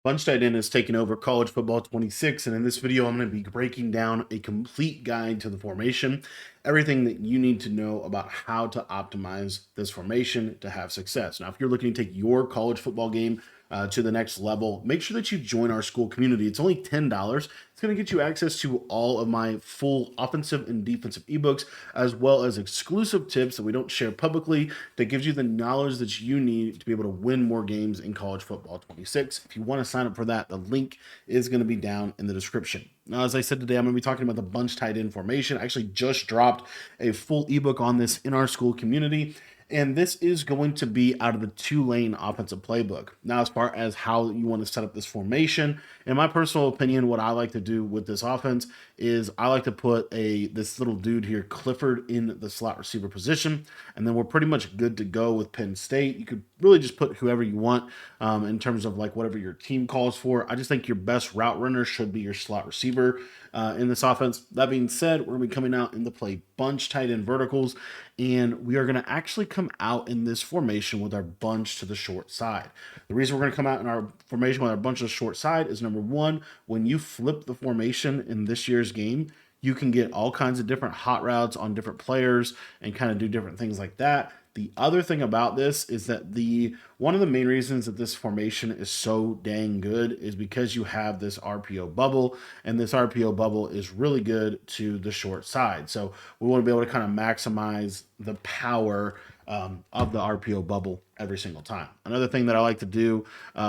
Bunch Tight End is taking over College Football 26, and in this video, I'm going to be breaking down a complete guide to the formation, everything that you need to know about how to optimize this formation to have success. Now, if you're looking to take your college football game to the next level, make sure that you join our school community. It's only $10. It's going to get you access to all of my full offensive and defensive ebooks, as well as exclusive tips that we don't share publicly that gives you the knowledge that you need to be able to win more games in College Football 26. If you want to sign up for that, the link is going to be down in the description. Now, as I said today, I'm going to be talking about the bunch tight end formation. I actually just dropped a full ebook on this in our school community. And this is going to be out of the two-lane offensive playbook. Now, as far as how you want to set up this formation, in my personal opinion, what I like to do with this offense is I like to put this little dude here, Clifford, in the slot receiver position, and then we're pretty much good to go with Penn State. You could really just put whoever you want in terms of like whatever your team calls for. I just think your best route runner should be your slot receiver in this offense. That being said, we're going to be coming out in the play bunch tight end verticals, and we are going to actually come out in this formation with our bunch to the short side. The reason we're going to come out in our formation with our bunch to the short side is number one, when you flip the formation in this year's game, you can get all kinds of different hot routes on different players and kind of do different things like that. The other thing about this is that one of the main reasons that this formation is so dang good is because you have this RPO bubble, and this RPO bubble is really good to the short side. So we want to be able to kind of maximize the power of the RPO bubble every single time. Another thing that I like to do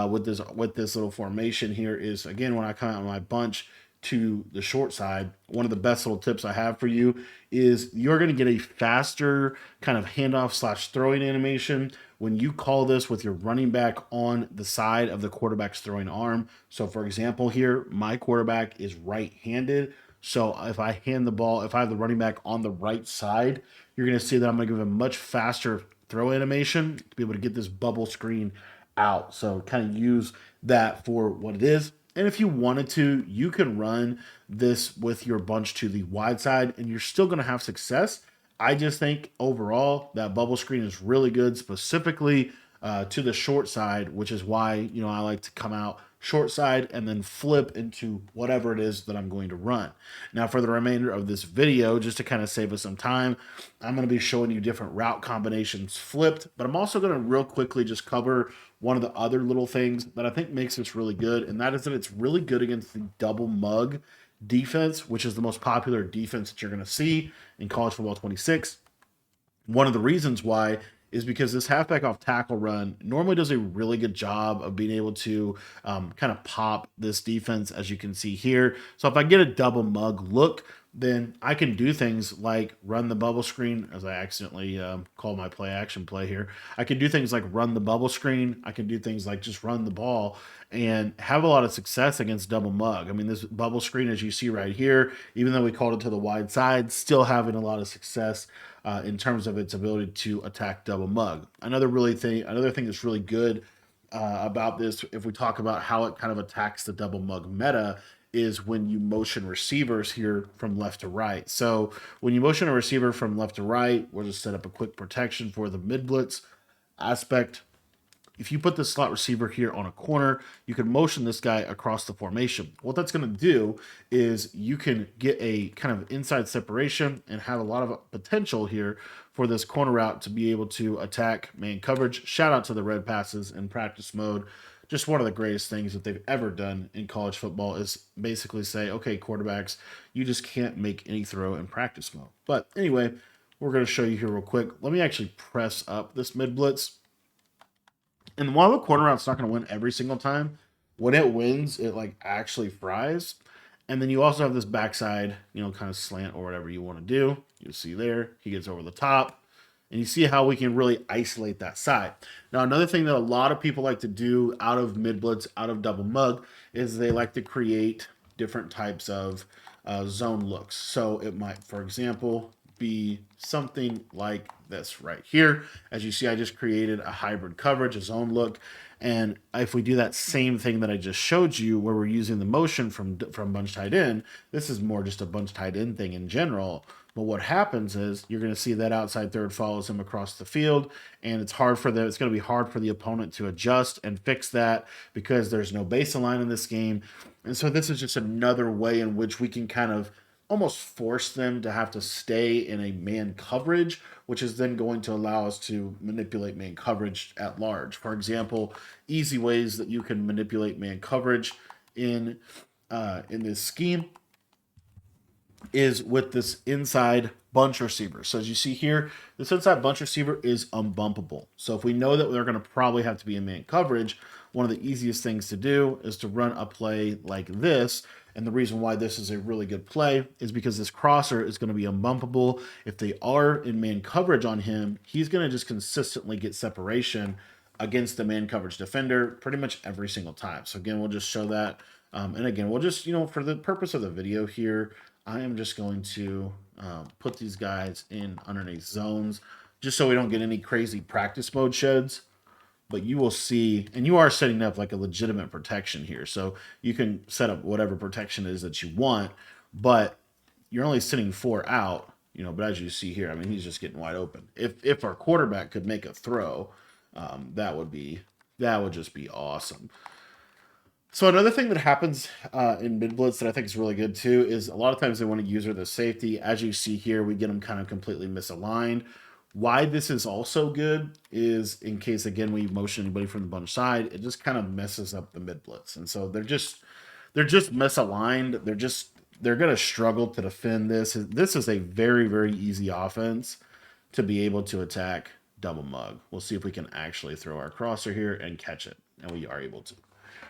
with this little formation here is, again, when I come out with my bunch to the short side, one of the best little tips I have for you is you're going to get a faster kind of handoff slash throwing animation when you call this with your running back on the side of the quarterback's throwing arm. So for example, here, my quarterback is right-handed. So if I hand the ball, if I have the running back on the right side, you're going to see that I'm going to give a much faster throw animation to be able to get this bubble screen out. So kind of use that for what it is. And if you wanted to, you can run this with your bunch to the wide side and you're still going to have success. I just think overall that bubble screen is really good, specifically to the short side, which is why, I like to come out short side and then flip into whatever it is that I'm going to run. Now, for the remainder of this video, just to kind of save us some time, I'm going to be showing you different route combinations flipped, but I'm also going to real quickly just cover one of the other little things that I think makes this really good, and that is that it's really good against the double mug defense, which is the most popular defense that you're going to see in College Football 26. One of the reasons why is because this halfback off tackle run normally does a really good job of being able to kind of pop this defense, as you can see here. So if I get a double mug look, then I can do things like run the bubble screen, as I accidentally call my play action play here. I can do things like run the bubble screen. I can do things like just run the ball and have a lot of success against double mug. I mean, this bubble screen, as you see right here, even though we called it to the wide side, still having a lot of success in terms of its ability to attack double mug. Another thing that's really good about this, if we talk about how it kind of attacks the double mug meta, is when you motion receivers here from left to right. So when you motion a receiver from left to right, we'll just set up a quick protection for the mid blitz aspect. If you put the slot receiver here on a corner, you can motion this guy across the formation. What that's going to do is you can get a kind of inside separation and have a lot of potential here for this corner route to be able to attack man coverage. Shout out to the red passes in practice mode. Just one of the greatest things that they've ever done in college football is basically say, okay, quarterbacks, you just can't make any throw in practice mode. But anyway, we're going to show you here real quick. Let me actually press up this mid blitz. And while the corner route's not going to win every single time, when it wins, it like actually fries. And then you also have this backside, kind of slant or whatever you want to do. You see there, he gets over the top. And you see how we can really isolate that side. Now, another thing that a lot of people like to do out of mid blitz, out of double mug, is they like to create different types of zone looks. So it might, for example, be something like this right here. As you see, I just created a hybrid coverage, a zone look. And if we do that same thing that I just showed you, where we're using the motion from bunch tight end, this is more just a bunch tight end thing in general. But what happens is you're going to see that outside third follows him across the field, and it's going to be hard for the opponent to adjust and fix that because there's no baseline in this game. And so this is just another way in which we can kind of almost force them to have to stay in a man coverage, which is then going to allow us to manipulate man coverage at large. For example, easy ways that you can manipulate man coverage in this scheme is with this inside bunch receiver. So as you see here, this inside bunch receiver is unbumpable. So if we know that they're going to probably have to be in man coverage, one of the easiest things to do is to run a play like this. And the reason why this is a really good play is because this crosser is going to be unbumpable. If they are in man coverage on him, he's going to just consistently get separation against the man coverage defender pretty much every single time. So again, we'll just show that. And again, we'll just, for the purpose of the video here, I am just going to put these guys in underneath zones just so we don't get any crazy practice mode sheds. But you will see, and you are setting up like a legitimate protection here. So you can set up whatever protection it is that you want, but you're only sitting 4 out, but as you see here, I mean, he's just getting wide open. If our quarterback could make a throw, that would just be awesome. So another thing that happens in mid blitz that I think is really good too is a lot of times they want to use the safety. As you see here, we get them kind of completely misaligned. Why this is also good is in case again we motion anybody from the bunch side, it just kind of messes up the mid blitz, and so they're just misaligned. They're gonna struggle to defend this. This is a very very easy offense to be able to attack double mug. We'll see if we can actually throw our crosser here and catch it, and we are able to.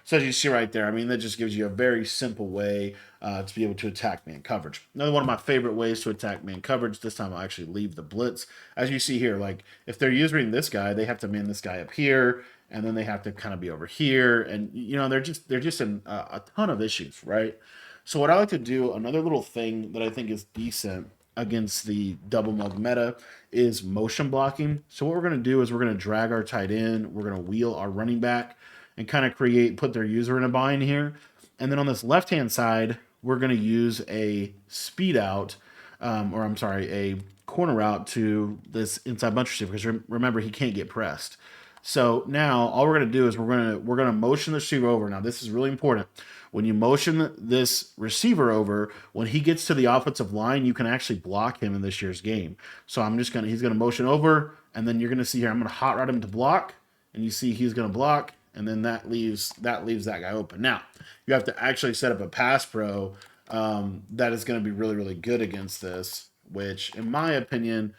So as you see right there, I mean, that just gives you a very simple way to be able to attack man coverage. Another one of my favorite ways to attack man coverage, this time I'll actually leave the blitz. As you see here, like if they're using this guy, they have to man this guy up here, and then they have to kind of be over here. And, they're just in a ton of issues, right? So what I like to do, another little thing that I think is decent against the double mug meta is motion blocking. So what we're going to do is we're going to drag our tight end, we're going to wheel our running back, and kind of put their user in a bind here. And then on this left-hand side, we're going to use a speed out, a corner out to this inside bunch receiver, because remember, he can't get pressed. So now all we're going to do is we're going to motion the receiver over. Now this is really important. When you motion this receiver over, when he gets to the offensive line, you can actually block him in this year's game. So he's going to motion over, and then you're going to see here, I'm going to hot rod him to block, and you see he's going to block, and then that leaves that guy open. Now, you have to actually set up a pass pro that is going to be really, really good against this, which, in my opinion,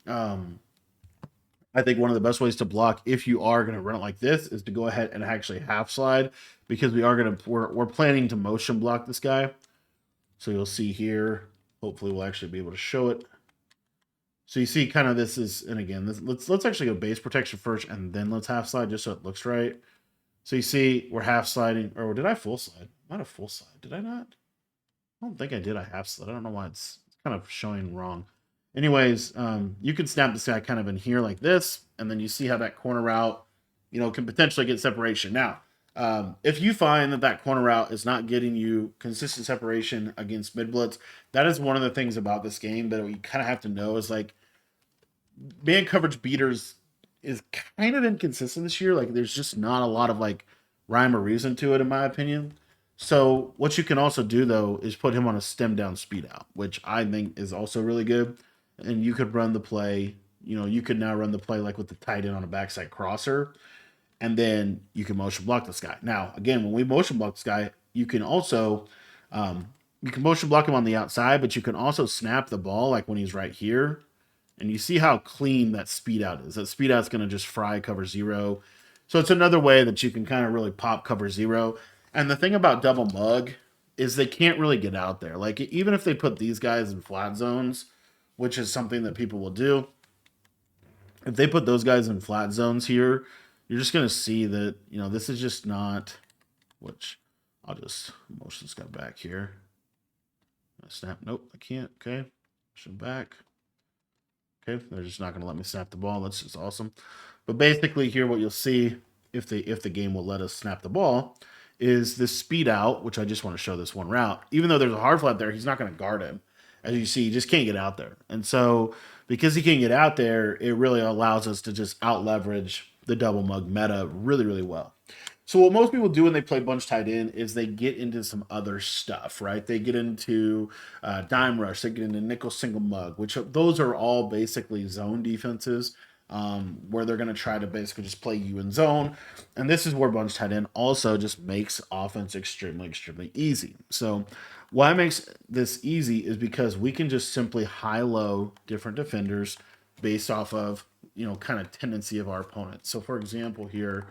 I think one of the best ways to block if you are going to run it like this is to go ahead and actually half slide, because we're planning to motion block this guy. So you'll see here, hopefully we'll actually be able to show it. So you see kind of this is, and again, let's actually go base protection first and then let's half slide just so it looks right. So you see we're half sliding, or did I full slide? Not a full slide, did I not? I don't think I did. I half slide. I don't know why it's kind of showing wrong. Anyways, you can snap this guy kind of in here like this, and then you see how that corner route, can potentially get separation. Now, if you find that corner route is not getting you consistent separation against mid blitz, that is one of the things about this game that we kind of have to know is like man coverage beaters is kind of inconsistent this year. Like there's just not a lot of like rhyme or reason to it, in my opinion. So what you can also do though is put him on a stem down speed out, which I think is also really good. And you could run the play, you could now run the play like with the tight end on a backside crosser, and then you can motion block this guy. Now, again, when we motion block this guy, you can also motion block him on the outside, but you can also snap the ball like when he's right here. And you see how clean that speed out is. That speed out is going to just fry cover zero. So it's another way that you can kind of really pop cover zero. And the thing about double mug is they can't really get out there. Like even if they put these guys in flat zones, which is something that people will do, if they put those guys in flat zones here, you're just going to see that, this is just not, which I'll just motion this guy back here. Snap. Nope, I can't. Okay. Motion back. Okay, they're just not going to let me snap the ball. That's just awesome. But basically here what you'll see if the game will let us snap the ball, is this speed out, which I just want to show this one route. Even though there's a hard flat there, he's not going to guard him. As you see, he just can't get out there. And so because he can't get out there, it really allows us to just out leverage the double mug meta really, really well. So what most people do when they play bunch tight end is they get into some other stuff, right? They get into dime rush, they get into nickel single mug, which those are all basically zone defenses, where they're going to try to basically just play you in zone. And this is where bunch tight end also just makes offense extremely, extremely easy. So why it makes this easy is because we can just simply high-low different defenders based off of, kind of tendency of our opponent. So for example here,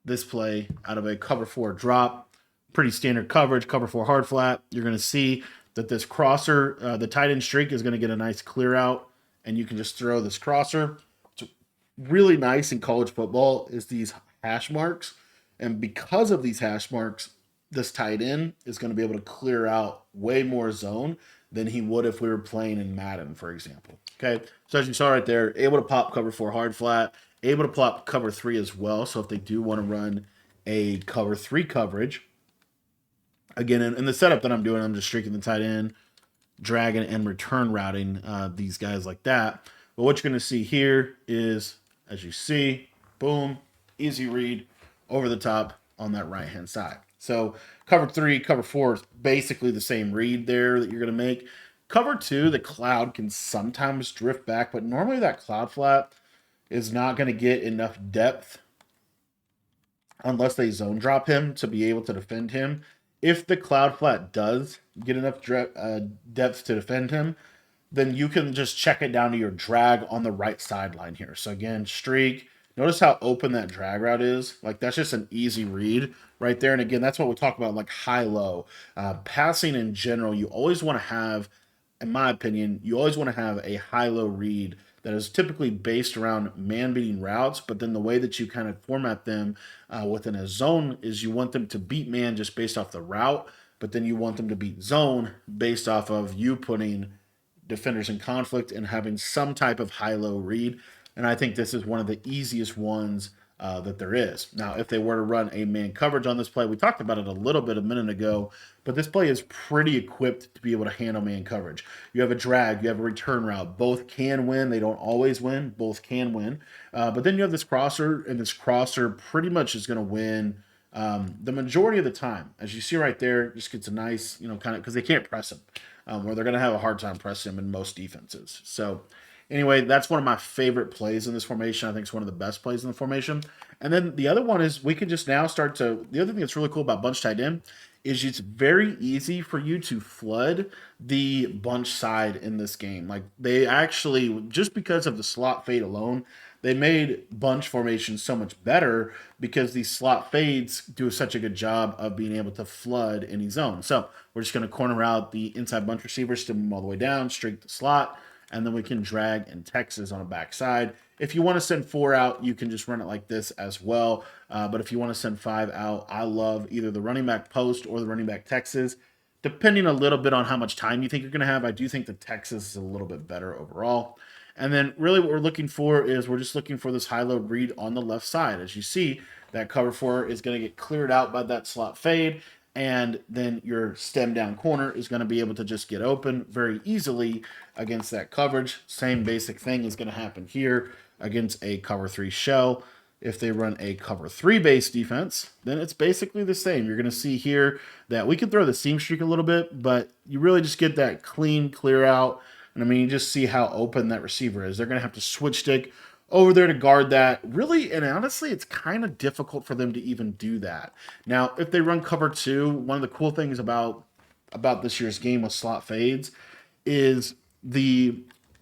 this play out of a cover 4 drop, pretty standard coverage, cover 4 hard flat. You're going to see that this crosser, the tight end streak is going to get a nice clear out, and you can just throw this crosser. What's really nice in college football is these hash marks, and because of these hash marks, this tight end is going to be able to clear out way more zone than he would if we were playing in Madden, for example. Okay, so as you saw right there, able to pop cover 4 hard flat, able to pop cover 3 as well. So if they do want to run a cover 3 coverage, again, in the setup that I'm doing, I'm just streaking the tight end, dragging and return routing these guys like that. But what you're going to see here is, as you see, boom, easy read over the top on that right-hand side. So cover 3, cover 4 is basically the same read there that you're going to make. Cover 2, the cloud can sometimes drift back, but normally that cloud flat is not going to get enough depth unless they zone drop him to be able to defend him. If the cloud flat does get enough depth to defend him, then you can just check it down to your drag on the right sideline here. So again, streak. Notice how open that drag route is. Like, that's just an easy read right there. And again, that's what we talk about, like high-low. Passing in general, you always want to have, in my opinion, you always want to have a high-low read that is typically based around man-beating routes, but then the way that you kind of format them within a zone is you want them to beat man just based off the route, but then you want them to beat zone based off of you putting defenders in conflict and having some type of high-low read. And I think this is one of the easiest ones that there is. Now, if they were to run a man coverage on this play, we talked about it a little bit a minute ago, but this play is pretty equipped to be able to handle man coverage. You have a drag, you have a return route. Both can win. They don't always win. Both can win. But then you have this crosser, and this crosser pretty much is going to win the majority of the time. As you see right there, just gets a nice, kind of, because they can't press him, or they're going to have a hard time pressing him in most defenses. So anyway, that's one of my favorite plays in this formation. I think it's one of the best plays in the formation. And then the other one is we can just now start to, the other thing that's really cool about bunch tight end is it's very easy for you to flood the bunch side in this game. Like, they actually, just because of the slot fade alone, they made bunch formation so much better because these slot fades do such a good job of being able to flood any zone. So we're just going to corner out the inside bunch receivers, stem them all the way down, streak the slot, and then we can drag and Texas on a backside. If you want to send 4 out, you can just run it like this as well. But if you want to send 5 out, I love either the running back post or the running back Texas, depending a little bit on how much time you think you're going to have. I do think the Texas is a little bit better overall. And then really what we're looking for is we're just looking for this high-low read on the left side. As you see, that cover 4 is going to get cleared out by that slot fade, and then your stem down corner is going to be able to just get open very easily against that coverage. Same basic thing is going to happen here against a cover 3 shell. If they run a cover 3 base defense, then it's basically the same. You're going to see here that we can throw the seam streak a little bit, but you really just get that clean clear out. And I mean, you just see how open that receiver is. They're going to have to switch stick over there to guard that. Really, and honestly, it's kind of difficult for them to even do that. Now, if they run cover 2, one of the cool things about this year's game with slot fades is the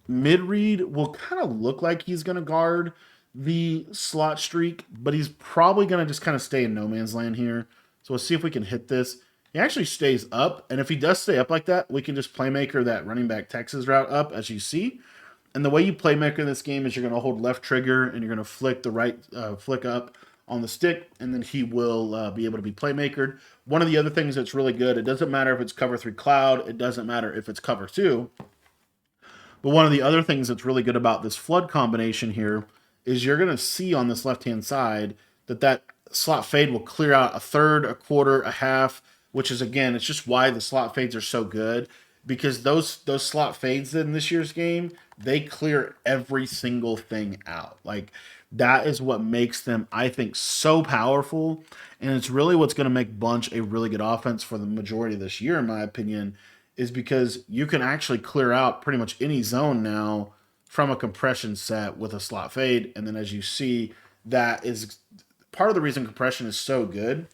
mid-read will kind of look like he's going to guard the slot streak, but he's probably going to just kind of stay in no man's land here. So we'll see if we can hit this. He actually stays up, and if he does stay up like that, we can just playmaker that running back Texas route up, as you see. And the way you playmaker in this game is you're going to hold left trigger, and you're going to flick the right flick up on the stick, and then he will be able to be playmakered. One of the other things that's really good, it doesn't matter if it's cover 3 cloud, it doesn't matter if it's cover 2. But one of the other things that's really good about this flood combination here is you're going to see on this left-hand side that slot fade will clear out a third, a quarter, a half, which is, again, it's just why the slot fades are so good, because those slot fades in this year's game, they clear every single thing out. Like, that is what makes them, I think, so powerful, and it's really what's going to make Bunch a really good offense for the majority of this year, in my opinion, is because you can actually clear out pretty much any zone now from a compression set with a slot fade. And then, as you see, that is part of the reason compression is so good,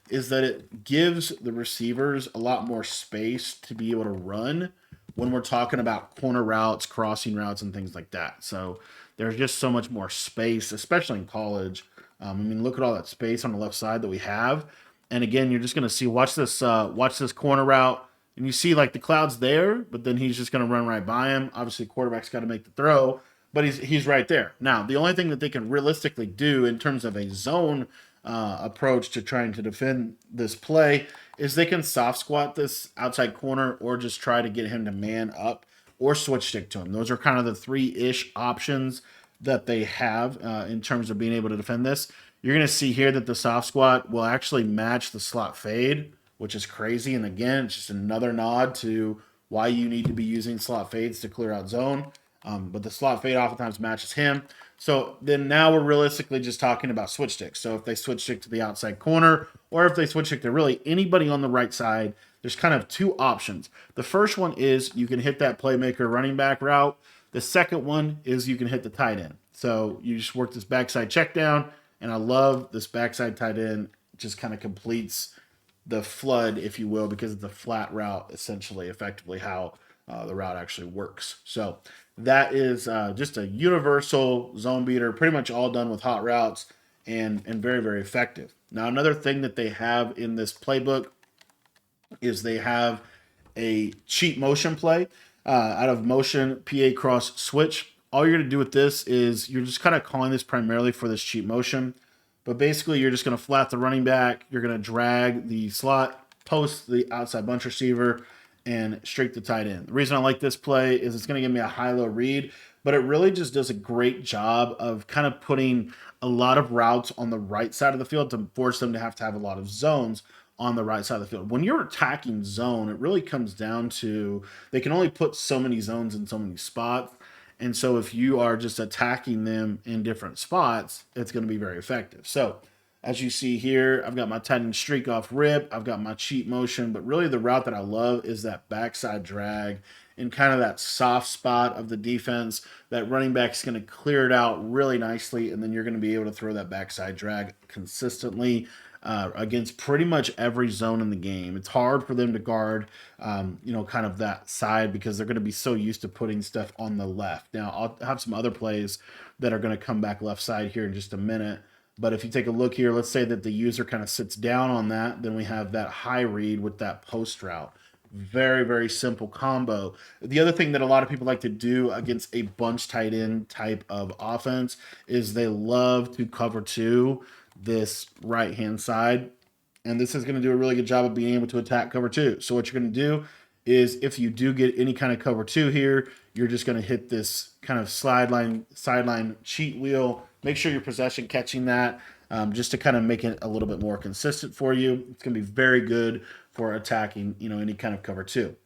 is that it gives the receivers a lot more space to be able to run when we're talking about corner routes, crossing routes, and things like that. So there's just so much more space, especially in college. I mean, look at all that space on the left side that we have. And again, you're just going to see, watch this corner route, and you see like the cloud's there, but then he's just going to run right by him. Obviously, quarterback's got to make the throw, but he's right there. Now, the only thing that they can realistically do in terms of a zone approach to trying to defend this play is they can soft squat this outside corner, or just try to get him to man up, or switch stick to him. Those are kind of the three-ish options that they have in terms of being able to defend this. You're going to see here that the soft squat will actually match the slot fade, which is crazy. And again, it's just another nod to why you need to be using slot fades to clear out zone. But the slot fade oftentimes matches him. So then now we're realistically just talking about switch sticks. So if they switch stick to the outside corner, or if they switch stick to really anybody on the right side, there's kind of two options. The first one is you can hit that playmaker running back route. The second one is you can hit the tight end. So you just work this backside check down, and I love this backside tight end. It just kind of completes the flood, if you will, because it's a flat route, essentially, effectively how the route actually works. So that is just a universal zone beater, pretty much all done with hot routes, and very, very effective. Now, another thing that they have in this playbook is they have a cheat motion play out of motion PA cross switch. All you're going to do with this is you're just kind of calling this primarily for this cheat motion. But basically, you're just going to flat the running back. You're going to drag the slot, post the outside bunch receiver, and streak the tight end. The reason I like this play is it's going to give me a high-low read, but it really just does a great job of kind of putting a lot of routes on the right side of the field to force them to have a lot of zones on the right side of the field. When you're attacking zone, it really comes down to they can only put so many zones in so many spots. And so if you are just attacking them in different spots, it's going to be very effective. So as you see here, I've got my tight end streak off rip. I've got my cheat motion, but really the route that I love is that backside drag in kind of that soft spot of the defense. That running back's going to clear it out really nicely, and then you're going to be able to throw that backside drag consistently against pretty much every zone in the game. It's hard for them to guard, kind of that side, because they're going to be so used to putting stuff on the left. Now, I'll have some other plays that are going to come back left side here in just a minute. But if you take a look here, let's say that the user kind of sits down on that, then we have that high read with that post route. Very, very simple combo. The other thing that a lot of people like to do against a bunch tight end type of offense is they love to cover two this right hand side. And this is going to do a really good job of being able to attack cover two. So what you're going to do is, if you do get any kind of cover two here, you're just going to hit this kind of sideline cheat wheel. Make sure your possession catching that, just to kind of make it a little bit more consistent for you. It's going to be very good for attacking, any kind of cover two.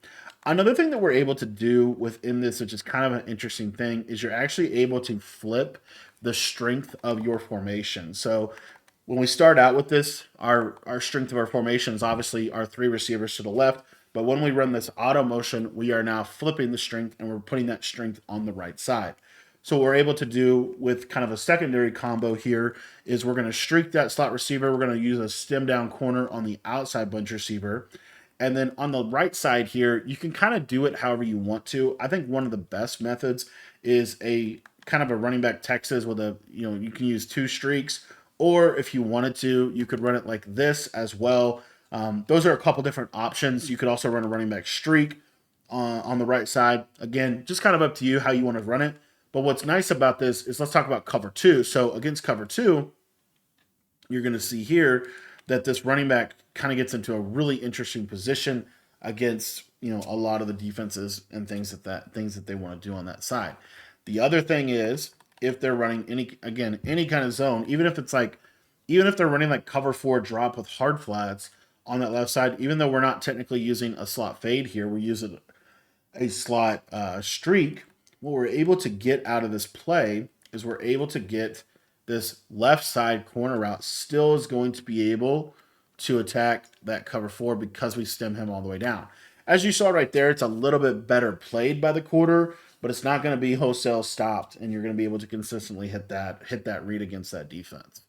Another thing that we're able to do within this, which is kind of an interesting thing, is you're actually able to flip the strength of your formation. So when we start out with this, our strength of our formation is obviously our three receivers to the left. But when we run this auto motion, we are now flipping the strength, and we're putting that strength on the right side. So what we're able to do with kind of a secondary combo here is we're going to streak that slot receiver. We're going to use a stem down corner on the outside bunch receiver. And then on the right side here, you can kind of do it however you want to. I think one of the best methods is a kind of a running back Texas with you can use two streaks. Or if you wanted to, you could run it like this as well. Those are a couple different options. You could also run a running back streak on the right side. Again, just kind of up to you how you want to run it. But what's nice about this is, let's talk about cover two. So against cover two, you're going to see here that this running back kind of gets into a really interesting position against a lot of the defenses and things that they want to do on that side. The other thing is, if they're running any kind of zone, even if it's like even if they're running like cover 4 drop with hard flats on that left side, even though we're not technically using a slot fade here, we're using a slot streak. What we're able to get out of this play is we're able to get this left side corner route still is going to be able to attack that cover 4 because we stem him all the way down. As you saw right there, it's a little bit better played by the quarter, but it's not going to be wholesale stopped, and you're going to be able to consistently hit that read against that defense.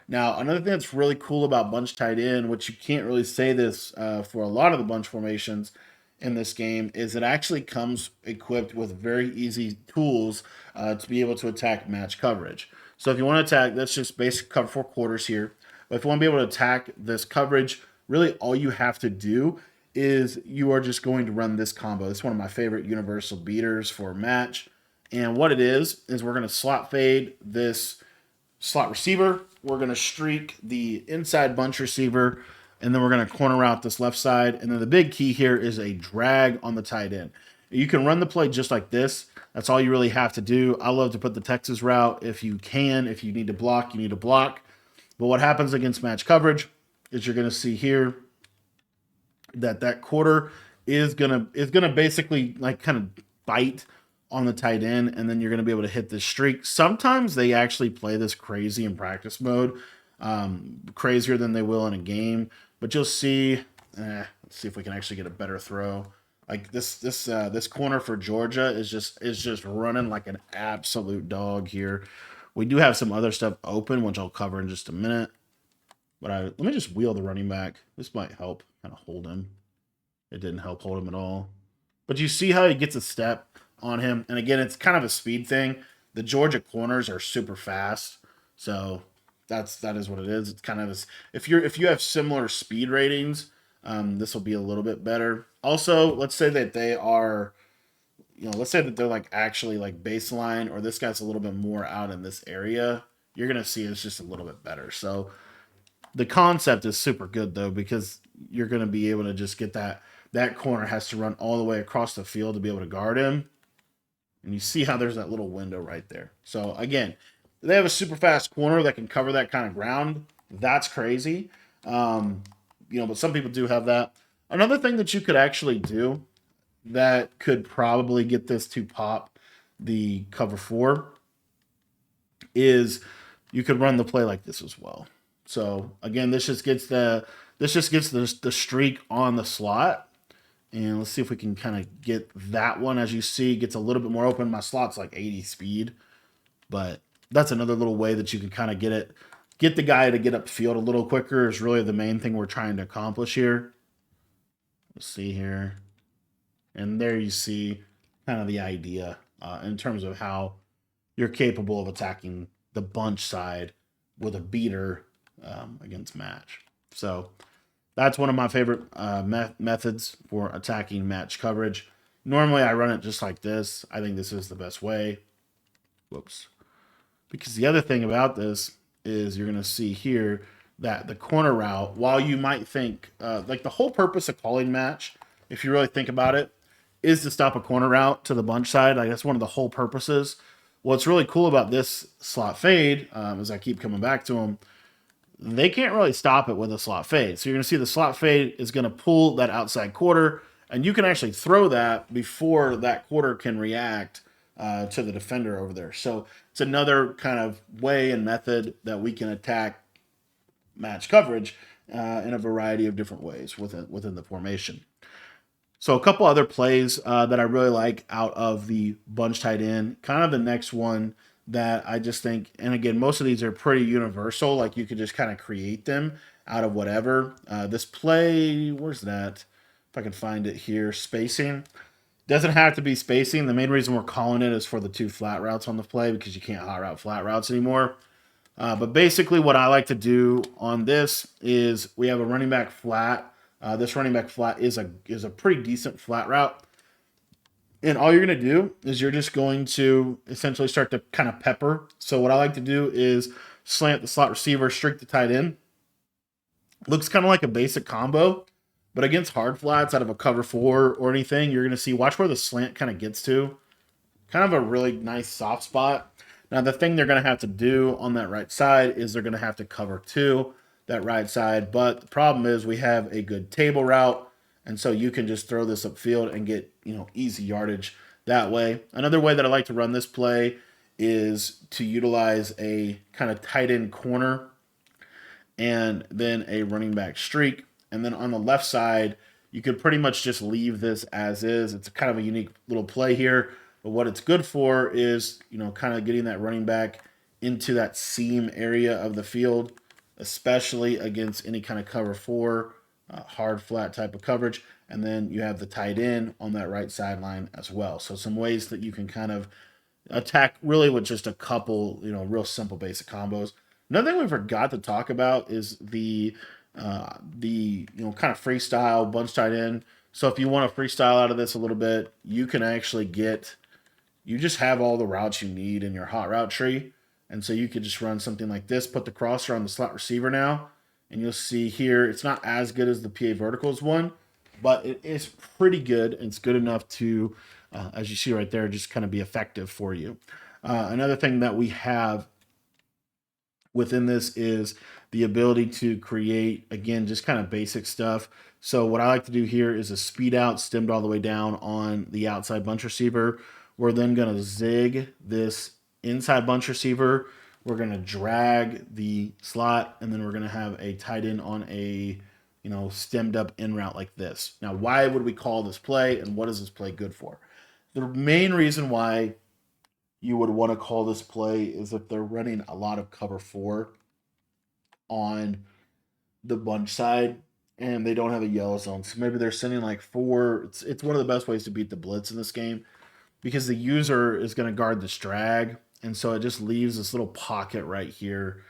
Now, another thing that's really cool about bunch tight end, which you can't really say this for a lot of the bunch formations in this game, is it actually comes equipped with very easy tools to be able to attack match coverage. So if you want to attack, that's just basic cover 4 quarters here. But if you want to be able to attack this coverage, really all you have to do is you are just going to run this combo. It's one of my favorite universal beaters for match. And what it is we're going to slot fade this slot receiver. We're going to streak the inside bunch receiver, and then we're going to corner out this left side. And then the big key here is a drag on the tight end. You can run the play just like this. That's all you really have to do. I love to put the Texas route if you can. If you need to block, you need to block. But what happens against match coverage is you're going to see here that quarter is gonna basically like kind of bite on the tight end, and then you're going to be able to hit this streak. Sometimes they actually play this crazy in practice mode, crazier than they will in a game. But you'll see. Let's see if we can actually get a better throw. Like this corner for Georgia is just running like an absolute dog here. We do have some other stuff open, which I'll cover in just a minute. But let me just wheel the running back. This might help kind of hold him. It didn't help hold him at all. But you see how he gets a step on him. And again, it's kind of a speed thing. The Georgia corners are super fast. So that is what it is. It's kind of this, if you have similar speed ratings, this will be a little bit better. Also, let's say that they are, let's say that they're like actually like baseline, or this guy's a little bit more out in this area. You're going to see it's just a little bit better. So the concept is super good though, because you're going to be able to just get that corner has to run all the way across the field to be able to guard him. And you see how there's that little window right there. So again, they have a super fast corner that can cover that kind of ground. That's crazy. But some people do have that. Another thing that you could actually do that could probably get this to pop the cover 4 is you could run the play like this as well. So again, this just gets the streak on the slot. And let's see if we can kind of get that one. As you see, gets a little bit more open. My slot's like 80 speed, but that's another little way that you can kind of get the guy to get up field a little quicker is really the main thing we're trying to accomplish here. Let's see here. And there you see kind of the idea in terms of how you're capable of attacking the bunch side with a beater against match. So that's one of my favorite methods for attacking match coverage. Normally, I run it just like this. I think this is the best way. Whoops. Because the other thing about this is you're going to see here that the corner route, while you might think, like the whole purpose of calling match, if you really think about it, is to stop a corner route to the bunch side. Like that's one of the whole purposes. What's really cool about this slot fade, as I keep coming back to them, they can't really stop it with a slot fade. So you're going to see the slot fade is going to pull that outside quarter, and you can actually throw that before that quarter can react to the defender over there. So it's another kind of way and method that we can attack match coverage in a variety of different ways within the formation. So a couple other plays that I really like out of the bunch tight end. Kind of the next one that I just think, and again, most of these are pretty universal. Like you could just kind of create them out of whatever. This play, where's that? If I can find it here, spacing. Doesn't have to be spacing. The main reason we're calling it is for the 2 flat routes on the play because you can't hot route flat routes anymore. But basically what I like to do on this is we have a running back flat. This running back flat is a pretty decent flat route. And all you're going to do is you're just going to essentially start to kind of pepper. So what I like to do is slant the slot receiver, streak the tight end. Looks kind of like a basic combo, but against hard flats out of a cover 4 or anything, you're going to see, watch where the slant kind of gets to. Kind of a really nice soft spot. Now, the thing they're going to have to do on that right side is they're going to have to cover two that right side. But the problem is we have a good table route, and so you can just throw this upfield and get easy yardage that way. Another way that I like to run this play is to utilize a kind of tight end corner and then a running back streak. And then on the left side, you could pretty much just leave this as is. It's kind of a unique little play here. But what it's good for is, kind of getting that running back into that seam area of the field, especially against any kind of cover four, hard flat type of coverage. And then you have the tight end on that right sideline as well. So some ways that you can kind of attack really with just a couple, real simple basic combos. Another thing we forgot to talk about is the kind of freestyle bunch tight end. So if you want to freestyle out of this a little bit, you can actually you just have all the routes you need in your hot route tree. And so you could just run something like this, put the crosser on the slot receiver now, and you'll see here, it's not as good as the PA Verticals one, but it is pretty good. And it's good enough to, as you see right there, just kind of be effective for you. Another thing that we have within this is the ability to create, again, just kind of basic stuff. So what I like to do here is a speed out stemmed all the way down on the outside bunch receiver. We're then going to zig this inside bunch receiver. We're going to drag the slot, and then we're going to have a tight end on a stemmed up in route like this. Now, why would we call this play, and what is this play good for? The main reason why you would want to call this play is if they're running a lot of cover four on the bunch side and they don't have a yellow zone. So maybe they're sending like four. It's one of the best ways to beat the blitz in this game because the user is going to guard this drag. And so it just leaves this little pocket right here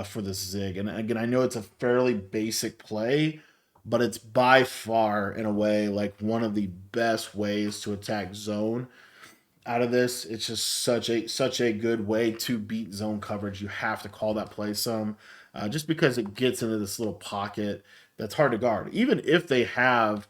for this zig. And again, I know it's a fairly basic play, but it's by far, in a way, like one of the best ways to attack zone out of this. It's just such a good way to beat zone coverage. You have to call that play some, just because it gets into this little pocket that's hard to guard. Even if they have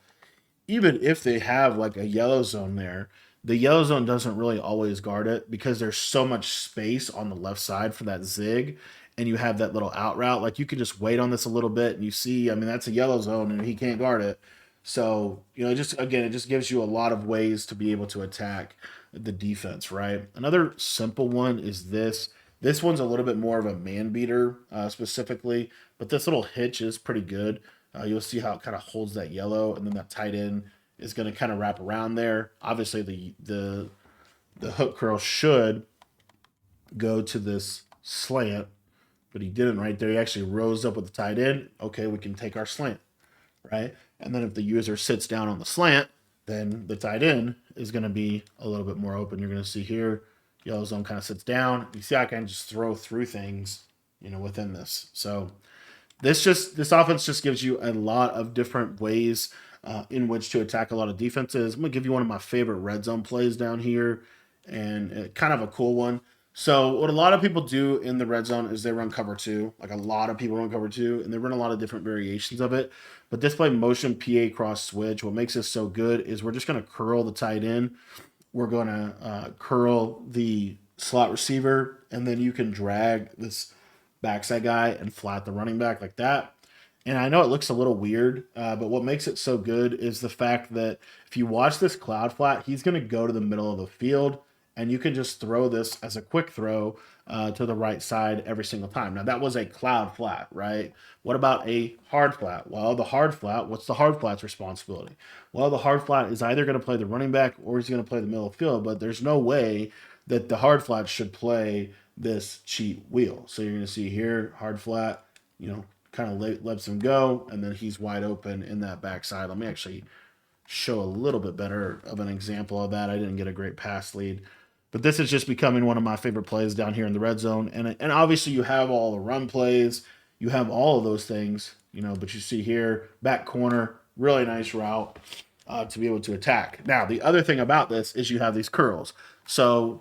like a yellow zone there, the yellow zone doesn't really always guard it because there's so much space on the left side for that zig, and you have that little out route. Like you can just wait on this a little bit, and you see, I mean, that's a yellow zone, and he can't guard it. So it just gives you a lot of ways to be able to attack the defense, right? Another simple one is this. This one's a little bit more of a man beater specifically, but this little hitch is pretty good. You'll see how it kind of holds that yellow, and then that tight end is going to kind of wrap around there. Obviously, the hook curl should go to this slant, but he didn't right there. He actually rose up with the tight end. Okay, we can take our slant, right? And then if the user sits down on the slant, then the tight end is going to be a little bit more open. You're going to see here, yellow zone kind of sits down. You see I can just throw through things, within this. So this offense just gives you a lot of different ways in which to attack a lot of defenses. I'm going to give you one of my favorite red zone plays down here, and kind of a cool one. So what a lot of people do in the red zone is they run cover two. Like a lot of people run cover two, and they run a lot of different variations of it. But this play motion PA cross switch, what makes this so good is we're just going to curl the tight end. We're going to curl the slot receiver, and then you can drag this backside guy and flat the running back like that. And I know it looks a little weird, but what makes it so good is the fact that if you watch this cloud flat, he's going to go to the middle of the field, and you can just throw this as a quick throw to the right side every single time. Now, that was a cloud flat, right? What about a hard flat? Well, the hard flat, what's the hard flat's responsibility? Well, the hard flat is either going to play the running back or he's going to play the middle of the field, but there's no way that the hard flat should play this cheat wheel. So you're going to see here, hard flat, kind of lets him go, and then he's wide open in that backside. Let me actually show a little bit better of an example of that. I didn't get a great pass lead, but this is just becoming one of my favorite plays down here in the red zone. And obviously you have all the run plays, you have all of those things, but you see here, back corner, really nice route to be able to attack. Now, the other thing about this is you have these curls. So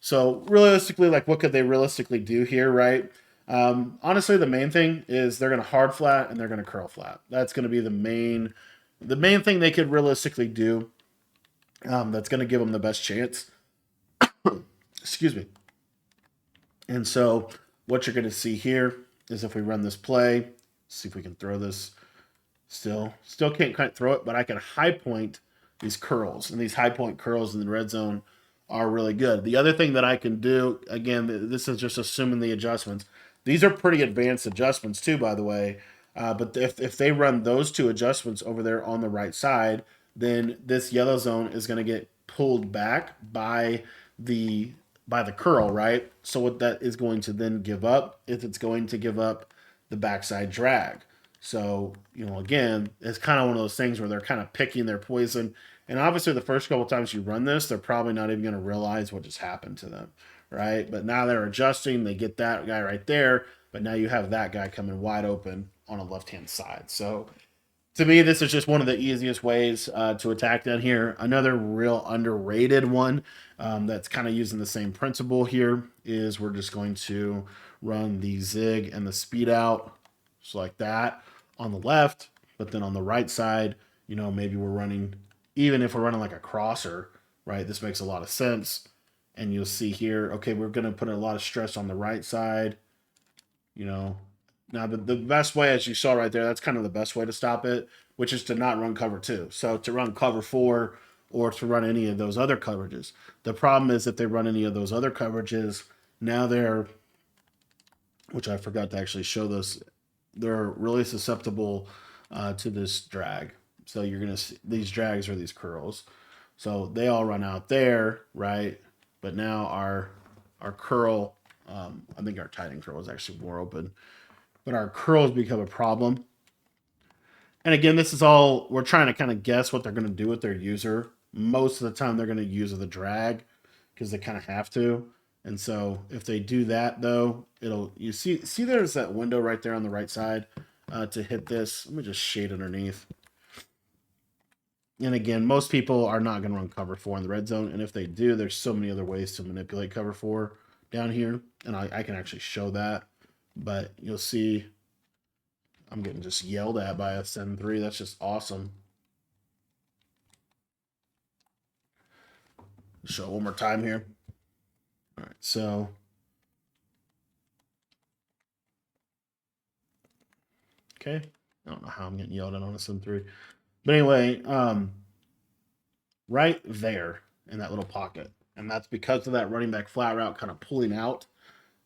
realistically, like what could they realistically do here, right? Honestly, the main thing is they're going to hard flat and they're going to curl flat. That's going to be the main thing they could realistically do. That's going to give them the best chance. Excuse me. And so what you're going to see here is if we run this play, see if we can throw this. Still can't quite throw it, but I can high point these curls, and these high point curls in the red zone are really good. The other thing that I can do, again, this is just assuming the adjustments. These are pretty advanced adjustments too, by the way. But if they run those two adjustments over there on the right side, then this yellow zone is going to get pulled back the by the curl, right? So what that is going to then give up, if it's going to give up the backside drag. So, again, it's kind of one of those things where they're kind of picking their poison. And obviously, the first couple times you run this, they're probably not even going to realize what just happened to them, right? But now they're adjusting. They get that guy right there. But now you have that guy coming wide open on a left hand side. So, to me, this is just one of the easiest ways to attack down here. Another real underrated one that's kind of using the same principle here is we're just going to run the zig and the speed out, just like that on the left. But then on the right side, maybe we're running, even if we're running like a crosser, right? This makes a lot of sense. And you'll see here, okay, we're going to put a lot of stress on the right side, you know, now, the best way, as you saw right there, that's kind of the best way to stop it, which is to not run cover two. So to run cover four or to run any of those other coverages. The problem is if they run any of those other coverages, now they're, which I forgot to actually show this, they're really susceptible to this drag. So you're going to see these drags are these curls. So they all run out there, right? But now our curl, I think our tight end curl is actually more open, but our curls become a problem. And again, this is all we're trying to kind of guess what they're going to do with their user. Most of the time, they're going to use the drag because they kind of have to. And so if they do that, though, it'll you see there's that window right there on the right side to hit this. Let me just shade underneath. And again, most people are not going to run cover four in the red zone. And if they do, there's so many other ways to manipulate cover four down here. And I can actually show that. But you'll see I'm getting just yelled at by a 7-3. That's just awesome. Show it one more time here. All right, so okay. I don't know how I'm getting yelled at on a 7-3. But anyway, right there in that little pocket. And that's because of that running back flat route kind of pulling out.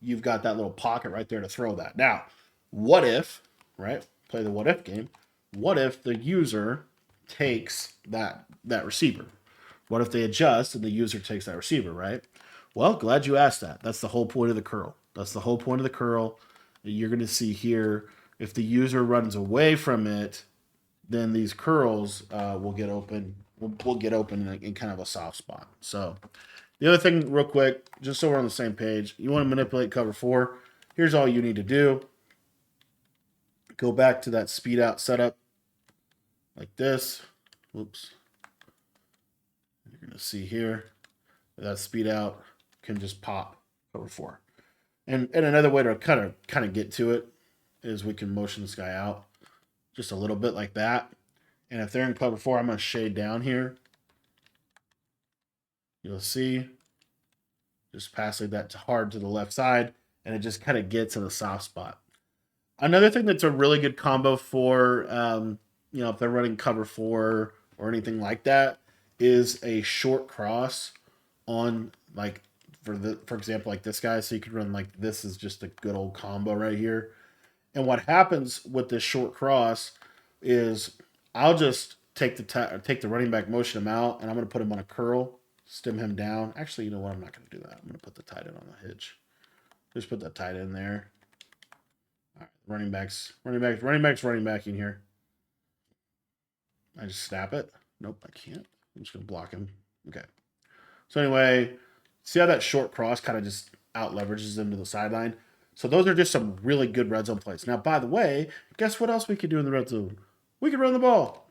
You've got that little pocket right there to throw that. Now, what if, right? Play the what if game. What if the user takes that receiver? What if they adjust and the user takes that receiver, right? Well, glad you asked that. That's the whole point of the curl. That's the whole point of the curl. You're going to see here if the user runs away from it, then these curls will get open. Will get open in kind of a soft spot. So the other thing, real quick, just so we're on the same page, you want to manipulate cover four. Here's all you need to do. Go back to that speed out setup like this. Whoops. You're going to see here that speed out can just pop cover four. And another way to kind of get to it is we can motion this guy out just a little bit like that. And if they're in cover four, I'm going to shade down here. You'll see just passing that hard to the left side, and it just kind of gets in a soft spot. Another thing that's a really good combo for, if they're running cover four or anything like that, is a short cross on like for example like this guy. So you could run like this is just a good old combo right here. And what happens with this short cross is I'll just take the running back, motion him out, and I'm going to put him on a curl, stem him down. Actually, you know what? I'm not going to do that. I'm going to put the tight end on the hitch. Just put that tight end there. All right, running backs running back in here. I just snap it. Nope, I can't. I'm just going to block him. Okay. So anyway, see how that short cross kind of just out leverages him to the sideline? So those are just some really good red zone plays. Now, by the way, guess what else we could do in the red zone? We could run the ball.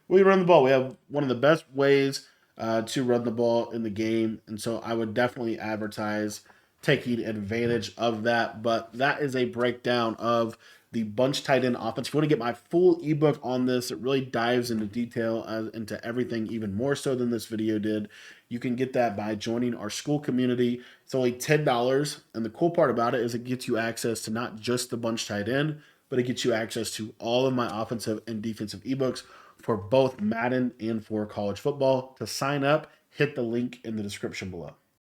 We run the ball. We have one of the best ways to run the ball in the game. And so I would definitely advertise taking advantage of that. But that is a breakdown of the bunch tight end offense. If you want to get my full ebook on this, it really dives into detail into everything even more so than this video did. You can get that by joining our school community. It's only $10. And the cool part about it is it gets you access to not just the bunch tight end, but it gets you access to all of my offensive and defensive ebooks for both Madden and for college football. To sign up, hit the link in the description below.